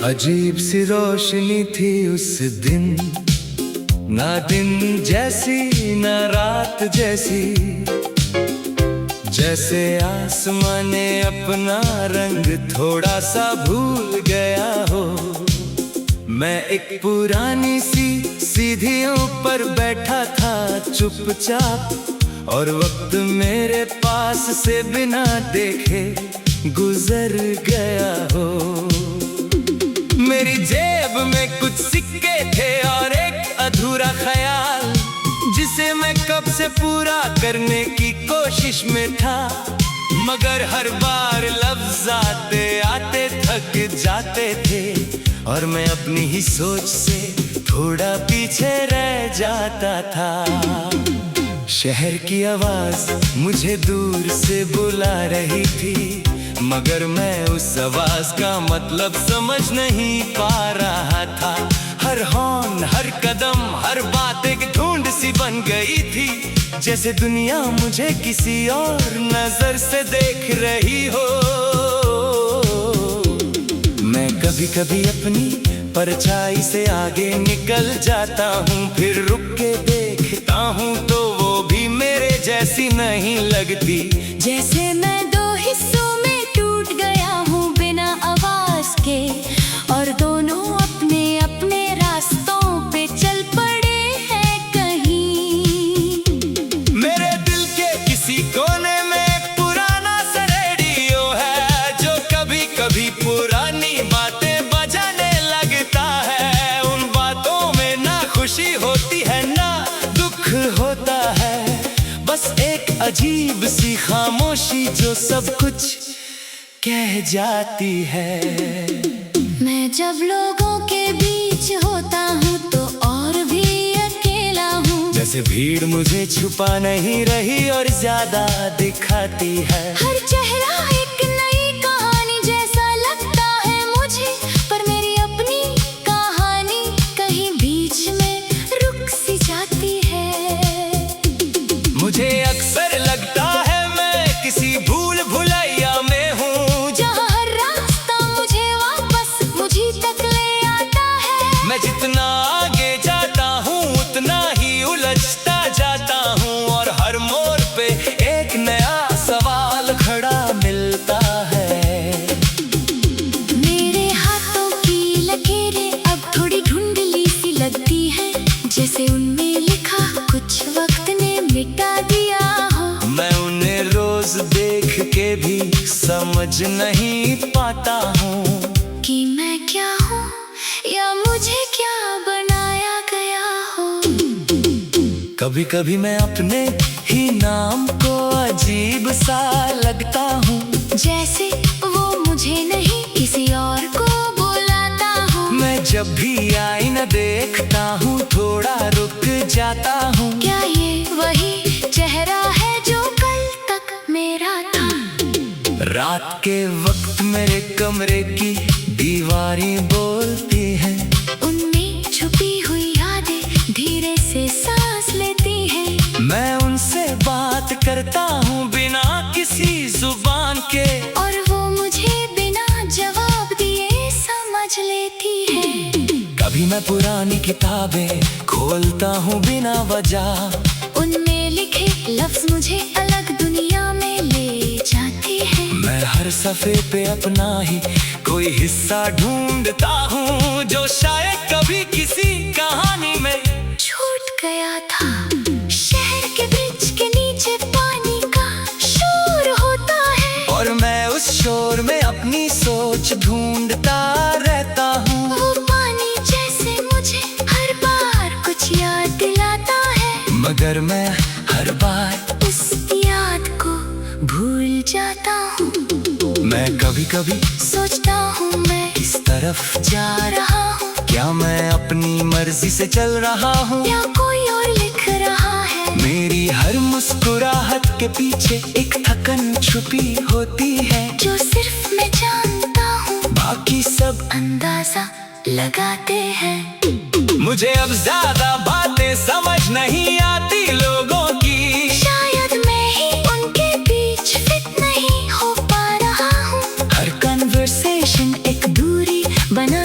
अजीब सी रोशनी थी उस दिन, ना दिन जैसी ना रात जैसी, जैसे आसमां ने अपना रंग थोड़ा सा भूल गया हो। मैं एक पुरानी सी सीढ़ियों पर बैठा था चुपचाप, और वक्त मेरे पास से बिना देखे गुजर गया हो। मेरी जेब में कुछ सिक्के थे और एक अधूरा ख्याल, जिसे मैं कब से पूरा करने की कोशिश में था, मगर हर बार लफ्ज आते आते थक जाते थे और मैं अपनी ही सोच से थोड़ा पीछे रह जाता था। शहर की आवाज मुझे दूर से बुला रही थी, मगर मैं उस आवाज का मतलब समझ नहीं पा रहा था। हर हॉर्न, हर कदम, हर बात एक ढूंढ सी बन गई थी, जैसे दुनिया मुझे किसी और नजर से देख रही हो। मैं कभी कभी अपनी परछाई से आगे निकल जाता हूँ, फिर रुक के देखता हूँ तो वो भी मेरे जैसी नहीं लगती। जैसे मैं दो हिस्सों में टूट गया हूँ बिना आवाज के, और दोनों अपने अपने रास्तों पे चल पड़े हैं कहीं। मेरे दिल के किसी कोने में एक पुराना सा रेडियो है, जो कभी कभी पुरानी बातें बजाने लगता है। उन बातों में ना खुशी होती है ना दुख होता है, बस एक अजीब सी खामोशी जो सब कुछ कह जाती है। मैं जब लोगों के बीच होता हूँ तो और भी अकेला हूँ, जैसे भीड़ मुझे छुपा नहीं रही और ज्यादा दिखाती है। हर चेहरा एक नई कहानी जैसा लगता है मुझे, पर मेरी अपनी कहानी कहीं बीच में रुक सी जाती है। मुझे अक्सर लगता है मैं किसी भूल भुलैया में हूँ, जहाँ हर रास्ता मुझे वापस मुझी तक ले आता है। मैं जितना आगे जाता हूँ उतना ही उलझता जाता हूँ, और हर मोड़ पे एक नया सवाल खड़ा मिलता है। मेरे हाथों की लकीरें अब थोड़ी धुंधली सी लगती है, जैसे उनमें लिखा कुछ वक्त ने मिटा दिया हो। मैं उन्हें रोज देख के भी समझ नहीं पाता हूँ कि मैं क्या हूँ या मुझे क्या बनाया गया हो। कभी कभी मैं अपने ही नाम को अजीब सा लगता हूँ, जैसे वो मुझे नहीं किसी और को बुलाता हूँ। मैं जब भी आईना देखता हूँ थोड़ा रुक जाता हूँ। क्या ये वही चेहरा है जो कल तक मेरा था? रात के वक्त मेरे कमरे की दीवारें बोलती हैं, उनमें छुपी हुई यादें धीरे से सांस लेती हैं। मैं उनसे बात करता हूँ बिना किसी जुबान के, और वो मुझे बिना जवाब दिए समझ लेती है। कभी मैं पुरानी किताबें खोलता हूँ बिना वजह, उनमें लिखे लफ्ज मुझे अलग दुनिया में ले जाती है। मैं हर सफ़े पे अपना ही कोई हिस्सा ढूंढता हूँ, जो शायद कभी किसी कहानी में छूट गया था। शहर के ब्रिज के नीचे पानी का शोर होता है, और मैं उस शोर में अपनी सोच ढूंढता रहता हूँ। वो पानी जैसे मुझे हर बार कुछ याद दिलाता है, मगर मैं हर बार उस याद को भूल जाता हूँ। मैं कभी कभी सोचता हूँ मैं इस तरफ जा रहा हूँ, क्या मैं अपनी मर्जी से चल रहा हूँ, या कोई और लिख रहा है। मेरी हर मुस्कुराहट के पीछे एक थकन छुपी होती है, जो सिर्फ मैं जानता हूँ, बाकी सब अंदाजा लगाते हैं। मुझे अब ज्यादा बातें समझ नहीं आती लोगों की, शायद मैं ही उनके बीच फिट नहीं हो पा रहा हूँ। हर कन्वर्सेशन एक दूरी बना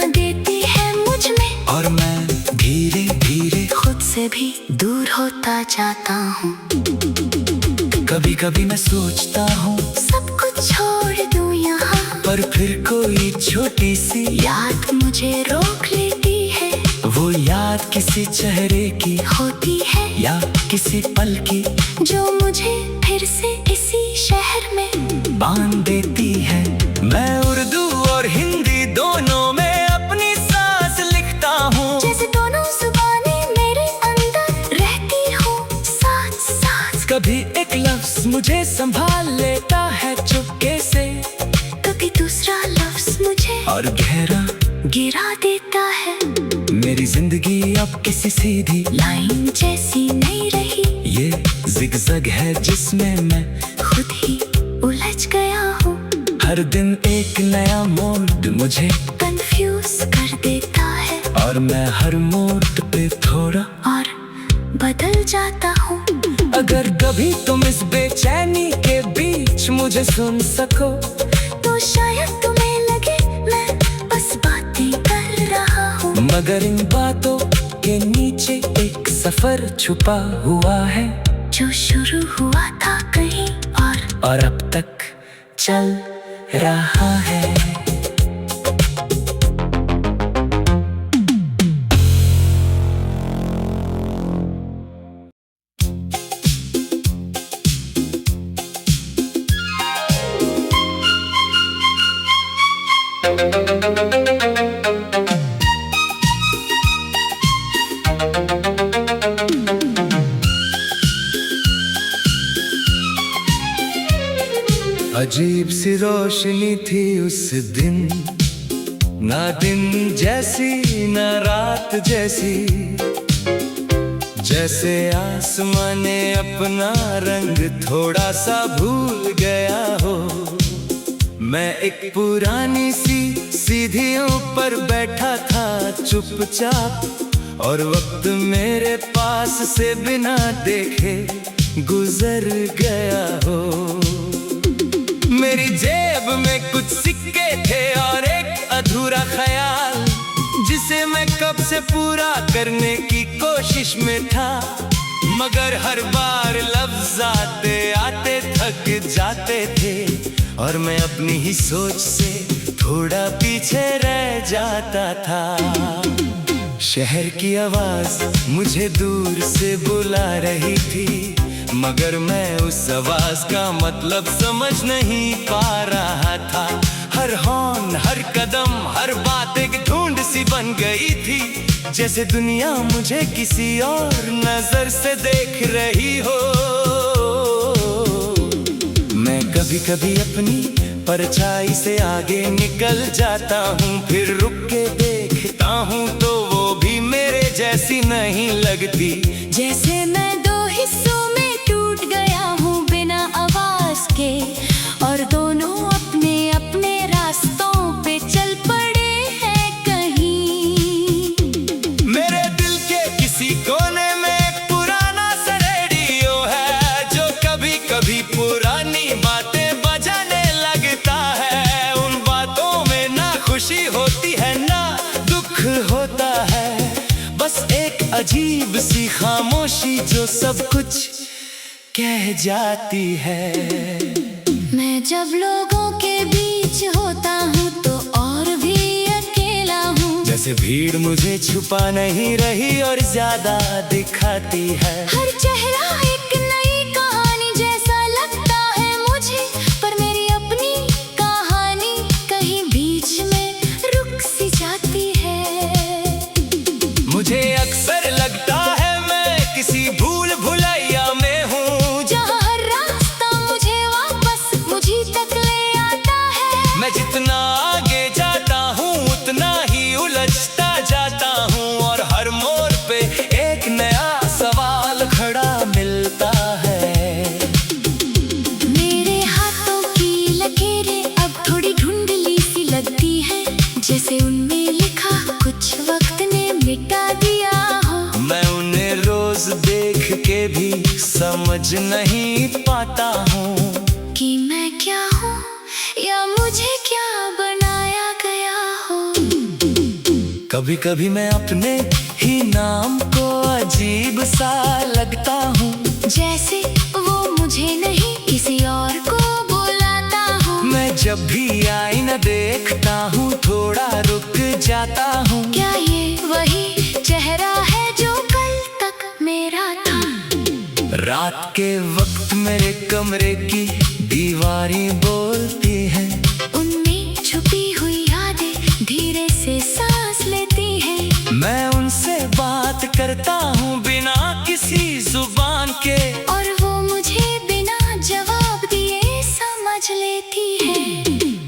जाता हूँ। कभी कभी मैं सोचता हूँ सब कुछ छोड़ दूँ यहाँ, पर फिर कोई छोटी सी याद मुझे रोक लेती है। वो याद किसी चेहरे की होती है या किसी पल की, जो मुझे फिर से इसी शहर में बांध देती है। मैं उर्दू और हिंदी दोनों में अपनी सांस लिखता हूँ, जैसे दोनों जुबानें मेरे अंदर रहती हूँ साथ साथ। कभी एक लफ्ज मुझे संभाल लेता है चुपके से, कभी दूसरा लफ्ज मुझे और गहरा गिरा देता है। मेरी जिंदगी अब किसी सीधी लाइन जैसी नहीं रही, ये जिगजग है जिसमें मैं खुद ही उलझ गया हूँ। हर दिन एक नया मोड़ मुझे कंफ्यूज कर देता है, और मैं हर मोड़ पे थोड़ा और बदल जाता हूँ। अगर कभी तुम इस बेचैनी के बीच मुझे सुन सको, तो शायद तुम्हें लगे मैं बस बातें कर रहा हूँ, मगर इन बातों के नीचे एक सफर छुपा हुआ है, जो शुरू हुआ था कहीं और अब तक चल रहा है। अजीब सी रोशनी थी उस दिन, ना दिन जैसी ना रात जैसी, जैसे आसमां ने अपना रंग थोड़ा सा भूल गया हो। मैं एक पुरानी सी सीढ़ियों पर बैठा था चुपचाप, और वक्त मेरे पास से बिना देखे गुजर गया हो। मेरी जेब में कुछ सिक्के थे और एक अधूरा ख्याल, जिसे मैं कब से पूरा करने की कोशिश में था, मगर हर बार लफ्ज आते आते थक जाते थे, और मैं अपनी ही सोच से थोड़ा पीछे रह जाता था। शहर की आवाज मुझे दूर से बुला रही थी, मगर मैं उस आवाज का मतलब समझ नहीं पा रहा था। हर हॉर्न, हर कदम, हर बात एक ढूंढ सी बन गई थी, जैसे दुनिया मुझे किसी और नजर से देख रही हो। मैं कभी कभी अपनी परछाई से आगे निकल जाता हूँ, फिर रुक के देखता हूँ तो वो भी मेरे जैसी नहीं लगती। जैसे मैं दो हिस्सों में टूट गया हूँ बिना आवाज के, और दोनों अपने अपने रास्तों पे चल पड़े हैं कहीं। मेरे दिल के किसी कोने में एक पुराना सा रेडियो है, जो कभी कभी पुरानी बातें बजाने लगता है। उन बातों में ना खुशी होती है ना दुख होता है, बस एक अजीब सी खामोशी जो सब कुछ कह जाती है। मैं जब लोगों के बीच होता हूँ तो और भी अकेला हूँ, जैसे भीड़ मुझे छुपा नहीं रही और ज्यादा दिखाती है। हर चेहरा एक नई कहानी जैसा लगता है मुझे, पर मेरी अपनी कहानी कहीं बीच में रुक सी जाती है। मुझे अक्सर लगता है मैं किसी भूल भुलैया में हूँ, जहाँ हर रास्ता मुझे वापस मुझी तक ले आता है। मैं जितना आगे जाता हूँ उतना ही उलझता जाता हूँ, और हर मोड़ पे एक नया सवाल खड़ा मिलता है। मेरे हाथों की लकीरें अब थोड़ी धुंधली सी लगती है, जैसे उनमें लिखा कुछ वक्त ने मिटा दिया हो। मैं उन्हें रोज देख के भी समझ नहीं पाता हूँ कि मैं क्या हूँ या मुझे क्या बनाया गया हो। कभी कभी मैं अपने ही नाम को अजीब सा लगता हूँ, जैसे वो मुझे नहीं किसी और को बुलाता हूँ। मैं जब भी आईना देखता हूँ थोड़ा रुक जाता हूँ। क्या ये वही चेहरा है जो कल तक मेरा था? रात के वक्त मेरे कमरे की दीवारें बोलती हैं, उनमें छुपी हुई यादें धीरे से सांस लेती हैं। मैं उनसे बात करता हूँ बिना किसी जुबान के, और वो मुझे बिना जवाब दिए समझ लेती है।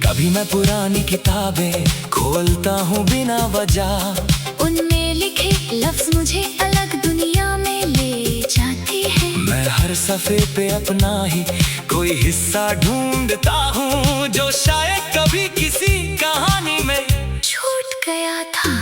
कभी मैं पुरानी किताबें खोलता हूँ बिना वजह, उनमें लिखे लफ्ज मुझे अलग दुनिया में ले जाते हैं। मैं हर सफ़े पे अपना ही कोई हिस्सा ढूंढता हूँ, जो शायद कभी किसी कहानी में छूट गया था।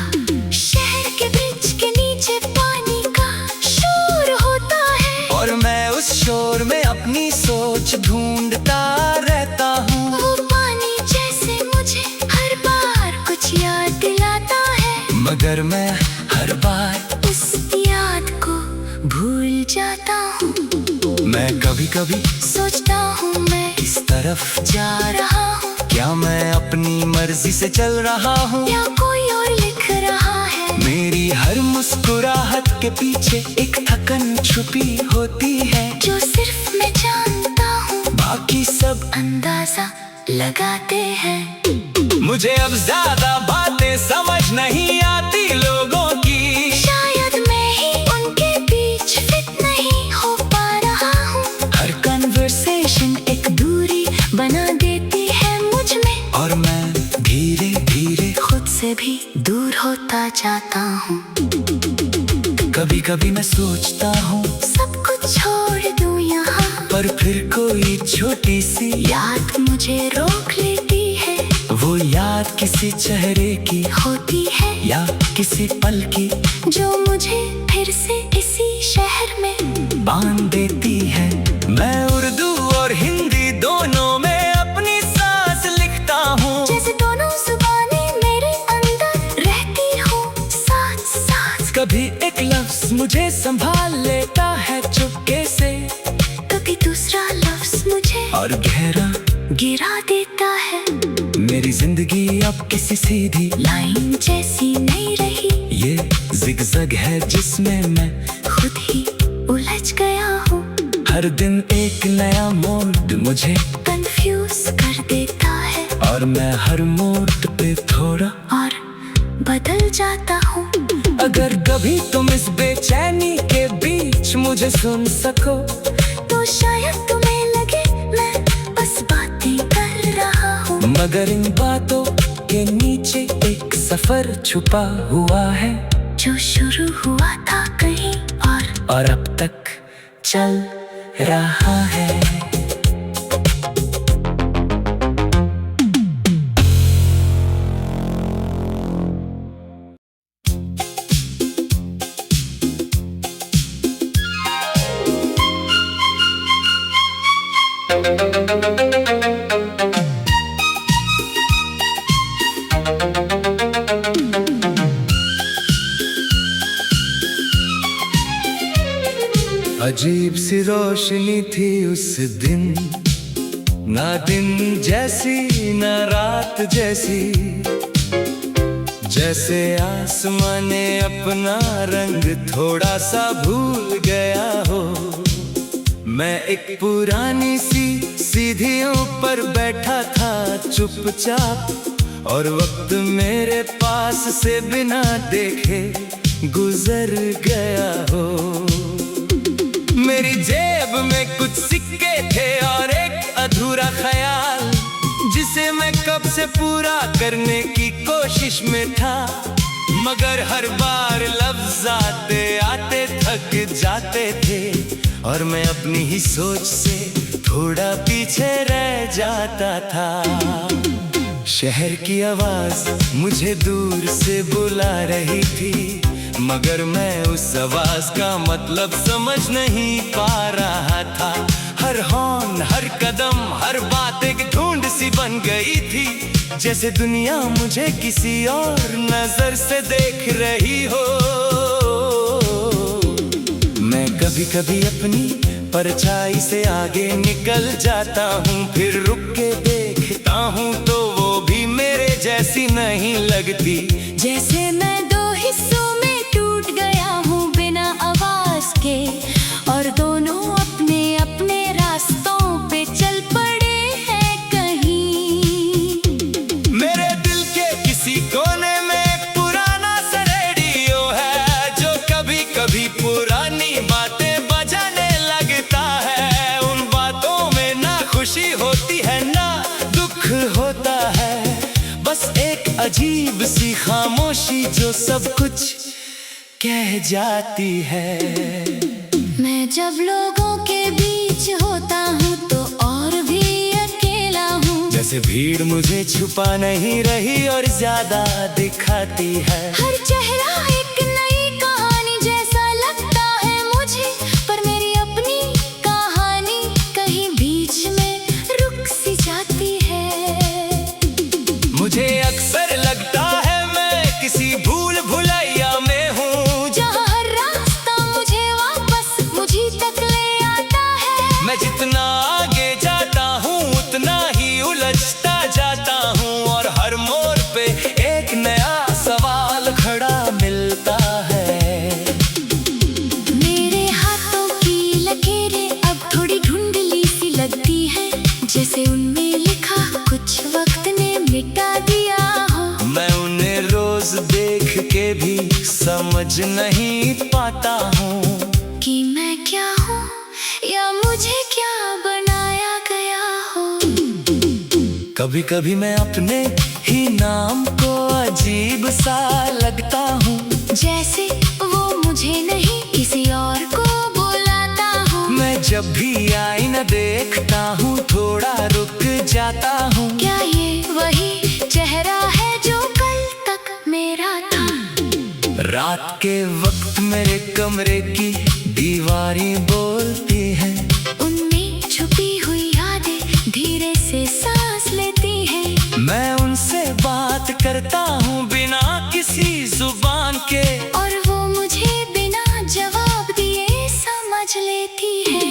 शहर के ब्रिज के नीचे पानी का शोर होता है, और मैं उस शोर में अपनी सोच ढूंढता रहता हूँ। वो पानी जैसे मुझे हर बार कुछ याद दिलाता है, मगर मैं हर बार उस याद को भूल जाता हूँ। मैं कभी कभी सोचता हूँ मैं इस तरफ जा रहा हूँ, क्या मैं अपनी मर्जी से चल रहा हूँ, या कोई और लिख रहा है। मेरी हर मुस्कुराहट के पीछे एक थकन छुपी होती है, जो सिर्फ मैं जानता हूँ, बाकी सब अंदाजा लगाते हैं। मुझे अब ज्यादा बातें समझ नहीं आती लोगों की, शायद मैं ही उनके बीच फिट नहीं हो पा रहा हूँ। हर कन्वर्सेशन एक दूरी बना देती है मुझ में, और मैं धीरे धीरे खुद से भी दूर होता जाता हूँ। कभी कभी मैं सोचता हूँ सब कुछ छोड़ दूँ यहाँ, पर फिर कोई छोटी सी याद मुझे रोक लेती है। वो याद किसी चेहरे की होती है या किसी पल की, जो मुझे फिर से इसी शहर में बांध देती है। मैं उर्दू और हिंदी दोनों में अपनी सांस लिखता हूँ, जैसे दोनों जुबानें मेरे अंदर रहती हो साथ साथ। कभी एक लफ्ज मुझे संभाल लेता है चुपके से, कभी दूसरा लफ्ज मुझे और गहरा गिरा देता है। मेरी जिंदगी अब किसी सीधी लाइन जैसी नहीं रही, ये जिगजग है जिसमें मैं खुद ही उलझ गया हूँ। हर दिन एक नया मोड़ मुझे कंफ्यूज कर देता है, और मैं हर मोड़ पे थोड़ा और बदल जाता हूँ। अगर कभी तुम इस बेचैनी के बीच मुझे सुन सको, तो शायद तुम्हें लगे मैं बस बातें कर रहा हूँ, मगर इन बातों के नीचे एक सफर छुपा हुआ है, जो शुरू हुआ था कहीं और अब तक चल रहा है। अजीब सी रोशनी थी उस दिन, ना दिन जैसी ना रात जैसी, जैसे आसमां ने अपना रंग थोड़ा सा भूल गया हो। मैं एक पुरानी सी सीढ़ियों पर बैठा था चुपचाप, और वक्त मेरे पास से बिना देखे गुजर गया हो। मेरी जेब में कुछ सिक्के थे और एक अधूरा ख्याल, जिसे मैं कब से पूरा करने की कोशिश में था, मगर हर बार लफ्ज आते आते थक जाते थे, और मैं अपनी ही सोच से थोड़ा पीछे रह जाता था। शहर की आवाज मुझे दूर से बुला रही थी, मगर मैं उस आवाज का मतलब समझ नहीं पा रहा था। हर हॉर्न, हर कदम, हर बात एक ढूंढ सी बन गई थी, जैसे दुनिया मुझे किसी और नजर से देख रही हो। मैं कभी कभी अपनी परछाई से आगे निकल जाता हूँ, फिर रुक के देखता हूँ तो वो भी मेरे जैसी नहीं लगती। जैसे मैं दो हिस्सों में टूट गया हूँ बिना आवाज के, और दोनों अपने अपने रास्तों पे चल पड़े हैं कहीं। मेरे दिल के किसी कोने में एक पुराना सा रेडियो है, जो कभी कभी पुरानी बातें बजाने लगता है। उन बातों में ना खुशी होती है ना दुख होता है, बस एक अजीब सी खामोशी जो सब कुछ कह जाती है। मैं जब लोगों के बीच होता हूँ तो और भी अकेला हूँ। जैसे भीड़ मुझे छुपा नहीं रही और ज्यादा दिखाती है। हर चेहरा एक नई कहानी जैसा लगता है मुझे, पर मेरी अपनी कहानी कहीं बीच में रुक सी जाती है। मुझे अक्सर लगता है मैं किसी भूल भुलैया में हूँ, जहाँ हर रास्ता मुझे वापस मुझी तक ले आता है। मैं जितना आगे जाता हूँ उतना ही उलझता जाता हूँ, और हर मोड़ पे एक नया सवाल खड़ा मिलता है। मेरे हाथों की लकीरें अब थोड़ी धुंधली सी लगती है, जैसे उनमें लिखा कुछ वक्त ने मिटा दिया हो। मैं उन्हें रोज देख के भी समझ नहीं पाता हूँ कि मैं क्या हूँ या मुझे क्या बनाया गया हो। कभी कभी मैं अपने ही नाम को अजीब सा लगता हूँ, जैसे वो मुझे नहीं किसी और को बुलाता हूँ। मैं जब भी आईना देखता हूँ थोड़ा रुक जाता हूँ। क्या ये वही चेहरा है जो कल तक मेरा था? रात के वक्त मेरे कमरे की दीवारें बोलती हैं, उनमें छुपी हुई यादें धीरे से सांस लेती हैं। मैं उनसे बात करता हूँ बिना किसी जुबान के, और वो मुझे बिना जवाब दिए समझ लेती है।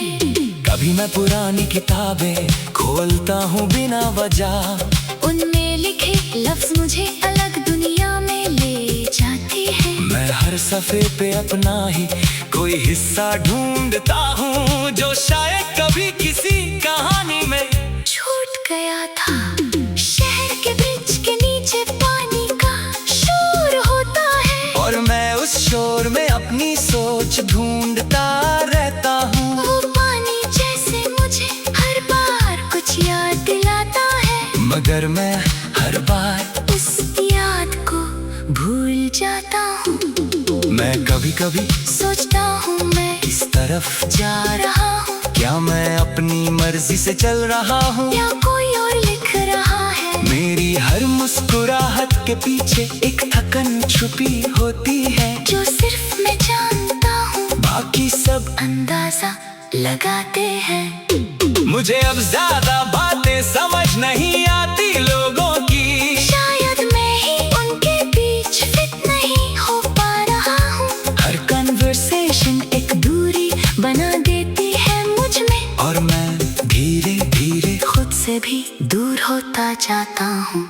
कभी मैं पुरानी किताबें खोलता हूँ बिना वजह, उनमें लिखे लफ्ज मुझे अलग दुनिया में ले जाती है। मैं हर सफ़े पे अपना ही कोई हिस्सा ढूंढता हूँ, जो शायद कभी किसी कहानी में छूट गया था। शहर के ब्रिज के नीचे पानी का शोर होता है, और मैं उस शोर में अपनी सोच ढूंढता रहता हूँ। वो पानी जैसे मुझे हर बार कुछ याद दिलाता है, मगर मैं हर बार उस याद को भूल जाता हूँ। मैं कभी कभी सोचता हूँ मैं इस तरफ जा रहा हूँ, क्या मैं अपनी मर्जी से चल रहा हूँ, या कोई और लिख रहा है। मेरी हर मुस्कुराहट के पीछे एक थकन छुपी होती है, जो सिर्फ मैं जानता हूँ, बाकी सब अंदाजा लगाते हैं। मुझे अब ज्यादा बातें समझ नहीं आती लोगों की, शायद मैं ही उनके बीच फिट नहीं हो पा रहा हूँ। हर कन्वर्सेशन एक दूरी बना देती है मुझ में, और मैं धीरे धीरे खुद से भी दूर होता जाता हूँ।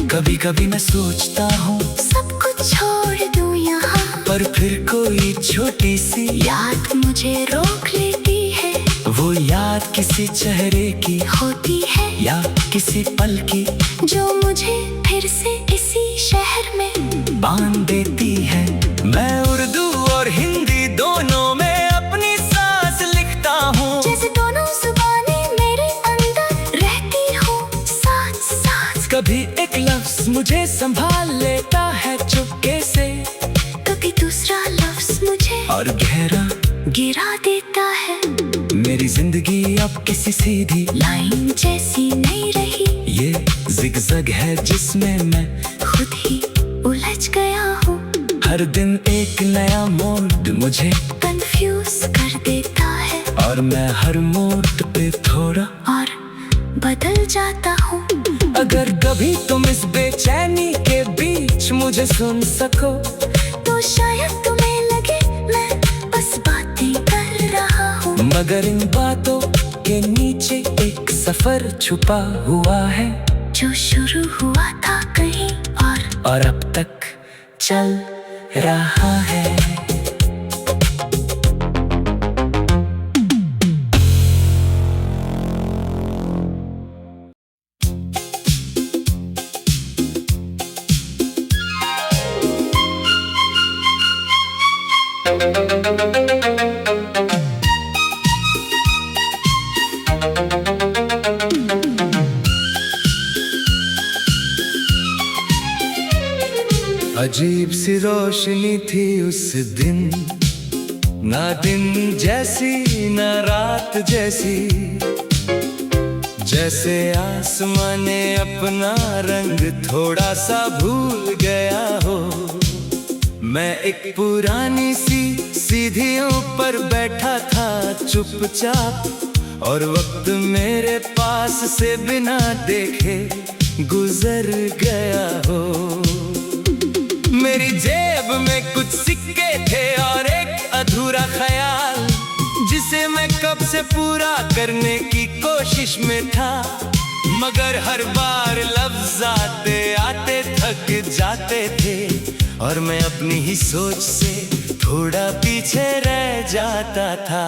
कभी कभी मैं सोचता हूँ सब कुछ छोड़ दूँ यहाँ, पर फिर कोई छोटी सी याद मुझे रोक लेती है। वो याद किसी चेहरे की होती है या किसी पल की, जो मुझे फिर से इसी शहर में बांध देती है। मैं उर्दू और हिंदी दोनों में अपनी सांस लिखता हूँ, जैसे दोनों जुबानें मेरे अंदर रहती हो साथ साथ। कभी एक लफ्ज मुझे संभाल लेता है चुपके से, कभी दूसरा लफ्ज मुझे और गहरा गिरा देता है। मेरी जिंदगी अब किसी सीधी लाइन जैसी नहीं रही, ये जिगजग है जिसमें मैं खुद ही उलझ गया हूँ। हर दिन एक नया मोड़ मुझे कंफ्यूज कर देता है, और मैं हर मोड़ पे थोड़ा और बदल जाता हूँ। अगर कभी तुम इस बेचैनी के बीच मुझे सुन सको, तो शायद तुम्हें लगे मैं बस बातें कर रहा हूँ। मगर इन बातों के नीचे एक सफर छुपा हुआ है, जो शुरू हुआ था कहीं और अब तक चल रहा है। अजीब सी रोशनी थी उस दिन, ना दिन जैसी ना रात जैसी, जैसे आसमां ने अपना रंग थोड़ा सा भूल गया हो। मैं एक पुरानी सी सीढ़ियों पर बैठा था चुपचाप, और वक्त मेरे पास से बिना देखे गुजर गया हो। मेरी जेब में कुछ सिक्के थे और एक अधूरा ख्याल, जिसे मैं कब से पूरा करने की कोशिश में था। मगर हर बार लफ्ज आते आते थक जाते थे, और मैं अपनी ही सोच से थोड़ा पीछे रह जाता था।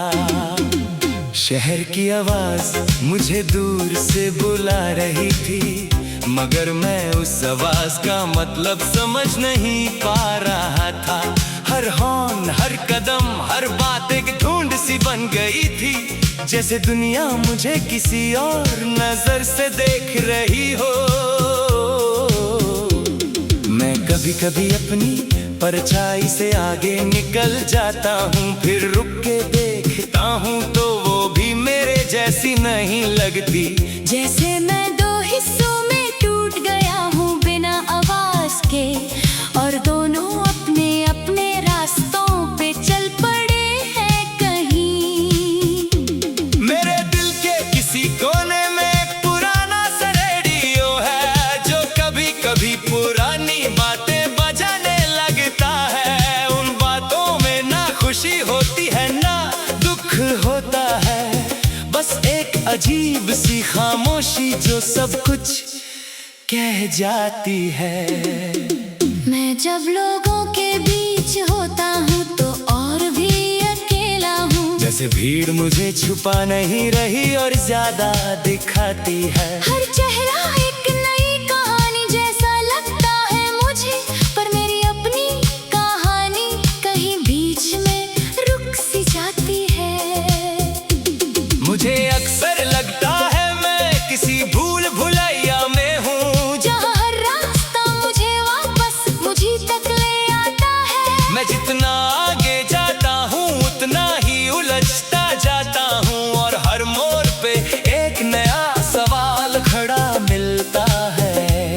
शहर की आवाज मुझे दूर से बुला रही थी, मगर मैं उस आवाज का मतलब समझ नहीं पा रहा था। हर हॉर्न, हर कदम, हर बात एक ढूंढ सी बन गई थी, जैसे दुनिया मुझे किसी और नजर से देख रही हो। मैं कभी कभी अपनी परछाई से आगे निकल जाता हूँ, फिर रुक के देखता हूँ तो वो भी मेरे जैसी नहीं लगती। जैसे मैं दो हिस्सों में टूट गया हूँ बिना आवाज के, और दोनों अपने अपने रास्तों पे चल पड़े हैं कहीं। मेरे दिल के किसी कोने में एक पुराना सा रेडियो है, जो कभी कभी पुरानी बातें बजाने लगता है। उन बातों में ना खुशी होती है ना दुख होता है, बस एक अजीब सी खामोशी जो सब कुछ कह जाती है। मैं जब लोगों के बीच होता हूँ तो और भी अकेला हूँ, जैसे भीड़ मुझे छुपा नहीं रही और ज्यादा दिखाती है। हर चेहरा एक नई कहानी जैसा लगता है मुझे, पर मेरी अपनी कहानी कहीं बीच में रुक सी जाती है। मुझे अक्सर लगता है मैं किसी भूल भुलैया में हूँ, जहाँ हर रास्ता मुझे वापस मुझी तक ले आता है। मैं जितना आगे जाता हूँ उतना ही उलझता जाता हूँ, और हर मोड़ पे एक नया सवाल खड़ा मिलता है।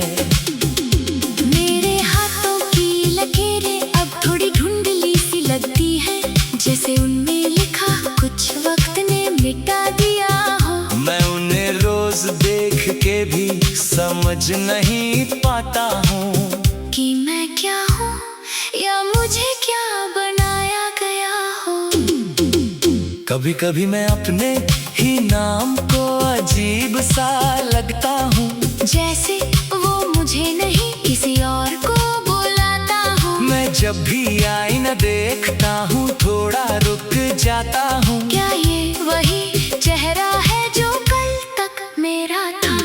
मेरे हाथों की लकीरें अब थोड़ी धुंधली सी लगती है, जैसे उनमें लिखा कुछ वक्त ने मिटा दिया हो। मैं उन्हें रोज देख के भी समझ नहीं पाता हूँ कि मैं क्या हूँ या मुझे क्या बनाया गया हो। कभी कभी मैं अपने ही नाम को अजीब सा लगता हूँ, जैसे वो मुझे नहीं किसी और को बुलाता हूँ। मैं जब भी आईना देखता हूँ थोड़ा रुक जाता हूँ। क्या ये वही चेहरा है जो कल तक मेरा था?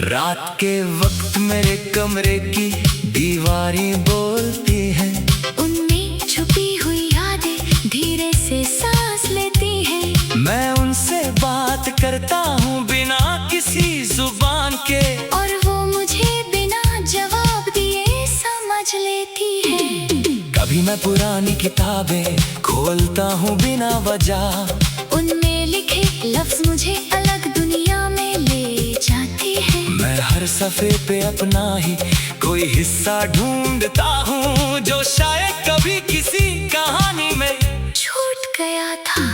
रात के वक्त मेरे कमरे की दीवारें बोलती हैं, उनमें छुपी हुई यादें धीरे से सांस लेती हैं। मैं उनसे बात करता हूँ बिना किसी जुबान के, और वो मुझे बिना जवाब दिए समझ लेती है। कभी मैं पुरानी किताबें खोलता हूँ बिना वजह, उनमें लिखे लफ्ज मुझे अलग दुनिया में ले जाती है। मैं हर सफ़े पे अपना ही कोई हिस्सा ढूंढता हूँ, जो शायद कभी किसी कहानी में छूट गया था।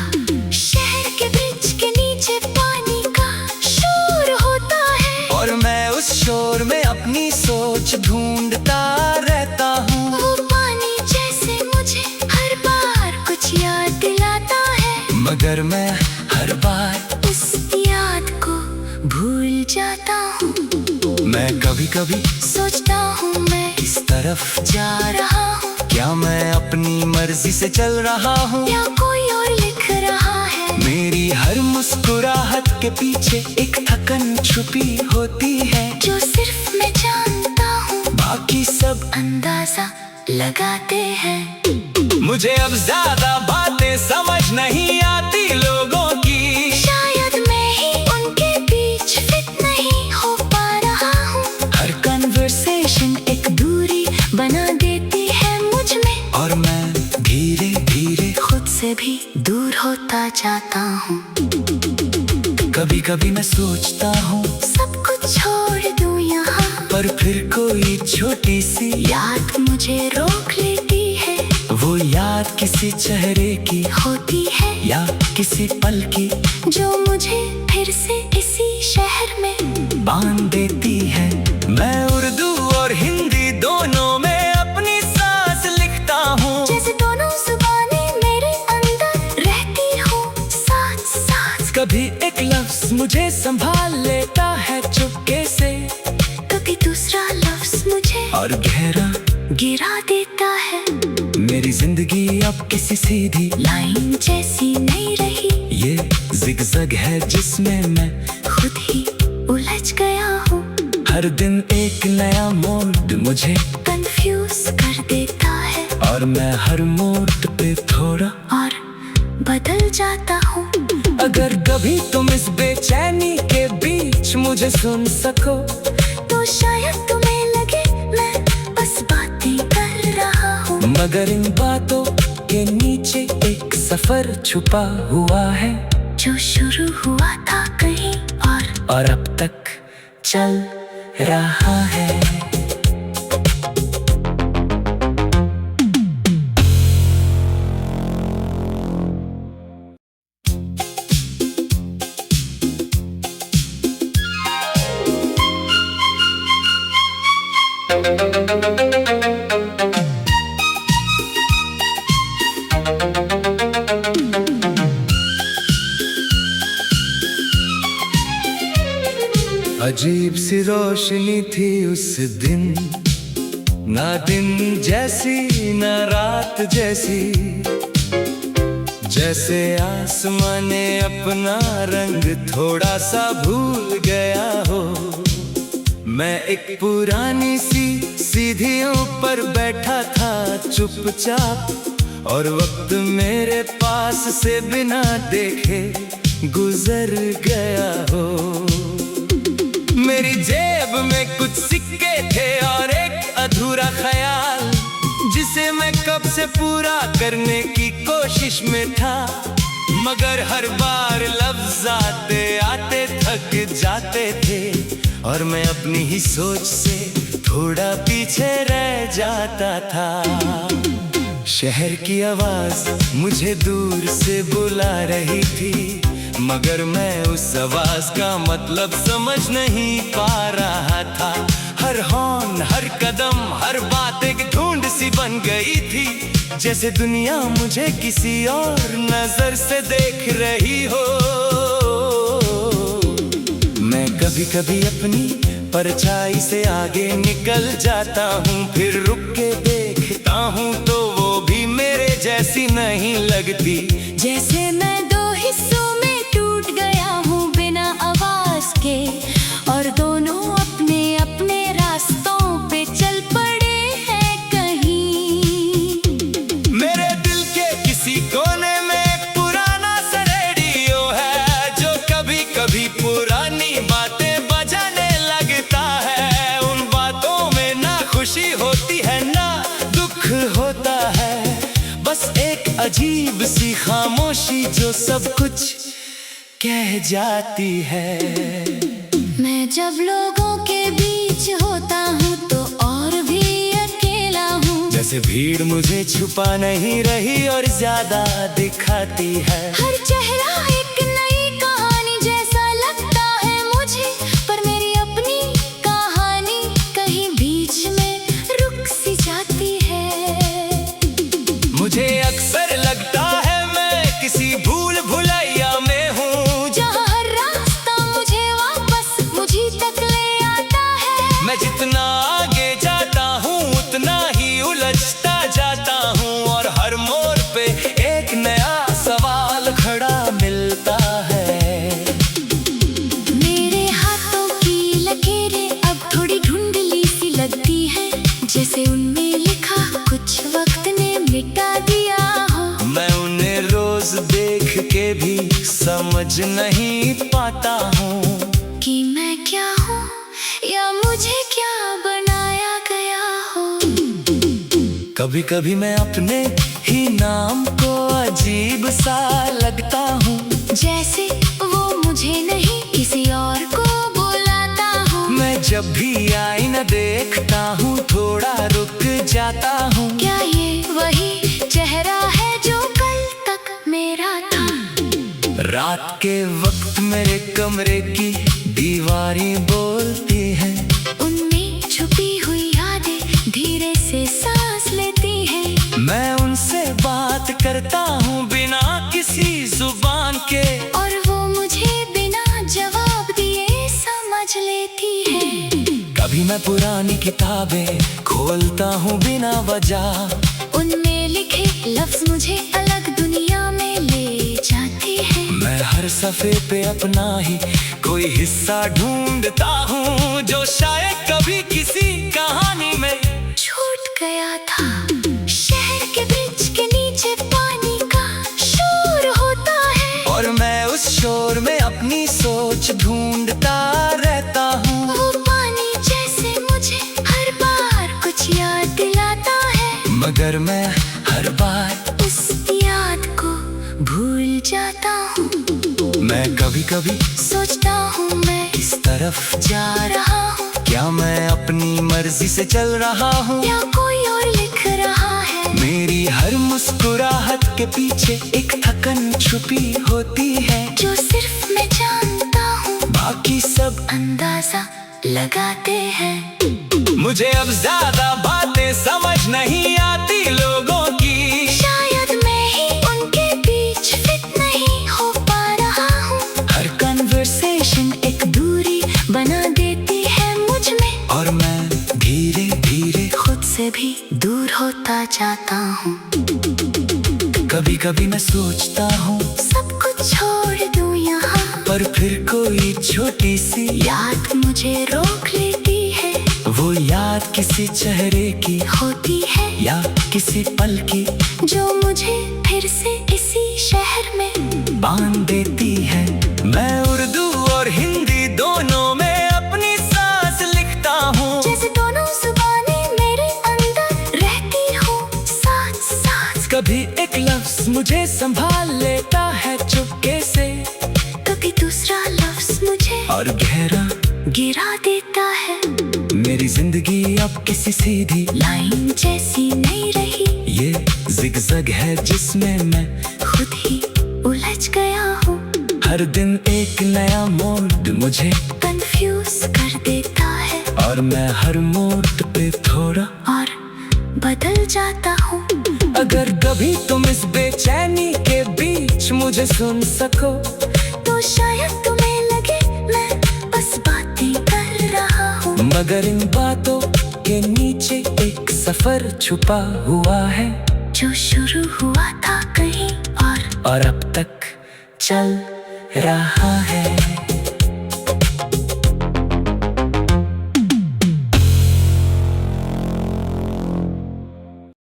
शहर के ब्रिज के नीचे पानी का शोर होता है, और मैं उस मगर मैं हर बार उस याद को भूल जाता हूँ। मैं कभी कभी सोचता हूँ मैं इस तरफ जा रहा हूँ, क्या मैं अपनी मर्जी से चल रहा हूँ या कोई और लिख रहा है। मेरी हर मुस्कुराहट के पीछे एक थकन छुपी होती है, जो सिर्फ मैं जानता हूँ, बाकी सब अंदाजा लगाते हैं। मुझे अब ज्यादा बातें समझ नहीं आती लोगों की, शायद मैं ही उनके बीच फिट नहीं हो पा रहा हूँ। हर कन्वर्सेशन एक दूरी बना देती है मुझ में, और मैं धीरे धीरे खुद से भी दूर होता जाता हूँ। कभी कभी मैं सोचता हूँ सब कुछ छोड़ दूँ यहाँ, पर फिर कोई छोटी सी याद मुझे रोक लेती है। वो याद किसी चेहरे की होती है या किसी पल की, जो मुझे फिर से इसी शहर में बांध देती है। मैं उर्दू और हिंदी दोनों में अपनी सांस लिखता हूँ, जैसे दोनों जुबानें मेरे अंदर रहती हो साथ साथ। कभी एक लफ्ज मुझे संभाल लेता है चुपके से, कभी दूसरा लफ्ज मुझे और गहरा गिरा देता है। मेरी जिंदगी अब किसी सीधी लाइन जैसी नहीं रही, ये जिगजग है जिसमें मैं खुद ही उलझ गया हूँ। हर दिन एक नया मोड़ मुझे कंफ्यूज कर देता है, और मैं हर मोड़ पे थोड़ा और बदल जाता हूँ। अगर कभी तुम इस बेचैनी के बीच मुझे सुन सको, तो शायद तुम्हें लगे मैं बस बातें कर रहा हूँ, मगर इन बातों के नीचे एक सफर छुपा हुआ है, जो शुरू हुआ था कहीं और अब तक चल रहा है। अजीब सी रोशनी थी उस दिन, ना दिन जैसी ना रात जैसी, जैसे आसमां ने अपना रंग थोड़ा सा भूल गया हो। मैं एक पुरानी सी सीढ़ियों पर बैठा था चुपचाप, और वक्त मेरे पास से बिना देखे गुजर गया हो। मेरी जेब में कुछ सिक्के थे और एक अधूरा ख्याल, जिसे मैं कब से पूरा करने की कोशिश में था, मगर हर बार लफ्ज आते आते थक जाते थे, और मैं अपनी ही सोच से थोड़ा पीछे रह जाता था। शहर की आवाज मुझे दूर से बुला रही थी, मगर मैं उस आवाज का मतलब समझ नहीं पा रहा था। हर हॉर्न, हर कदम, हर बात एक ढूंढ सी बन गई थी, जैसे दुनिया मुझे किसी और नजर से देख रही हो। मैं कभी कभी अपनी परछाई से आगे निकल जाता हूँ, फिर रुक के देखता हूँ तो वो भी मेरे जैसी नहीं लगती। जैसे मैं दो हिस्सों में टूट गया हूँ बिना आवाज के, और दोनों अपने अपने रास्तों पे चल पड़े हैं कहीं। मेरे दिल के किसी कोने में एक पुराना सा रेडियो है, जो कभी कभी पुरानी बातें बजाने लगता है। उन बातों में ना खुशी होती है ना दुख होता है, बस एक अजीब सी खामोशी जो सब कुछ कह जाती है। मैं जब लोगों के बीच होता हूँ तो और भी अकेला हूँ, जैसे भीड़ मुझे छुपा नहीं रही और ज्यादा दिखाती है। हर चेहरा एक नई कहानी जैसा लगता है मुझे, पर मेरी अपनी कहानी कहीं बीच में रुक सी जाती है। मुझे अक्सर लगता है मैं किसी भूल भुलैया मैं जितना आगे जाता हूँ उतना ही उलझता जाता हूँ, और हर मोड़ पे एक नया सवाल खड़ा मिलता है। मेरे हाथों की लकीरें अब थोड़ी धुंधली सी लगती है, जैसे उनमें लिखा कुछ वक्त ने मिटा दिया हो। मैं उन्हें रोज देख के भी समझ नहीं पाता हूँ कि मैं क्या हूँ या मुझे क्या बनाया गया हो। कभी कभी मैं अपने ही नाम को अजीब सा लगता हूँ, जैसे वो मुझे नहीं किसी और को बुलाता हूँ। मैं जब भी आईना देखता हूँ थोड़ा रुक जाता हूँ। क्या ये वही चेहरा है जो कल तक मेरा था? रात के वक्त मेरे कमरे की दीवारें बोलती हैं, उनमें छुपी हुई यादें धीरे से सांस लेती हैं। मैं उनसे बात करता हूँ बिना किसी जुबान के, और वो मुझे बिना जवाब दिए समझ लेती है। कभी मैं पुरानी किताबें खोलता हूँ बिना वजह, उनमें लिखे लफ्ज मुझे अलग दुनिया में ले जाते हैं। मैं हर सफ़े पे अपना ही कोई हिस्सा ढूंढता हूँ जो शायद कभी किसी कहानी में छूट गया था। शहर के ब्रिज के नीचे पानी का शोर होता है, और मैं उस शोर में अपनी सोच ढूंढता रहता हूँ। वो पानी जैसे मुझे हर बार कुछ याद दिलाता है, मगर मैं हर बार उस याद को भूल जाता हूँ। मैं कभी कभी सोचता हूँ मैं इस तरफ जा रहा हूँ, क्या मैं अपनी मर्जी से चल रहा हूँ या कोई और लिख रहा है। मेरी हर मुस्कुराहट के पीछे एक थकन छुपी होती है, जो सिर्फ मैं जानता हूँ, बाकी सब अंदाजा लगाते हैं। मुझे अब ज्यादा बातें समझ नहीं आती लोगों की, शायद मैं ही उनके बीच फिट नहीं हो पा रहा हूँ। हर कन्वर्सेशन एक दूरी बना देती है मुझ में, और मैं धीरे धीरे खुद से भी दूर होता जाता हूँ। कभी कभी मैं सोचता हूँ सब कुछ छोड़ दूँ यहाँ, पर फिर कोई छोटी सी याद मुझे रोक लेती है। वो याद किसी चेहरे की होती है या किसी पल की, जो मुझे फिर से इसी शहर में बांध देती है। मैं उर्दू और हिंदी दोनों में अपनी सांस लिखता हूँ, जैसे दोनों जुबानें मेरे अंदर रहती हूँ साथ साथ। कभी एक लफ्ज मुझे संभाल लेता है चुपके से, कभी दूसरा लफ्ज मुझे और गहरा गिरा देता है। मेरी जिंदगी अब किसी सीधी लाइन जैसी नहीं रही, ये जिगजग है जिसमें मैं खुद ही उलझ गया हूँ। हर दिन एक नया मोड़ मुझे कंफ्यूज कर देता है, और मैं हर मोड़ पे थोड़ा और बदल जाता हूँ। अगर कभी तुम इस बेचैनी के बीच मुझे सुन सको, तो शायद तुम्हें लगे मैं बस बातें कर रहा हूँ, मगर इन बातों के नीचे एक सफर छुपा हुआ है, जो शुरू हुआ था कहीं और अब तक चल रहा है।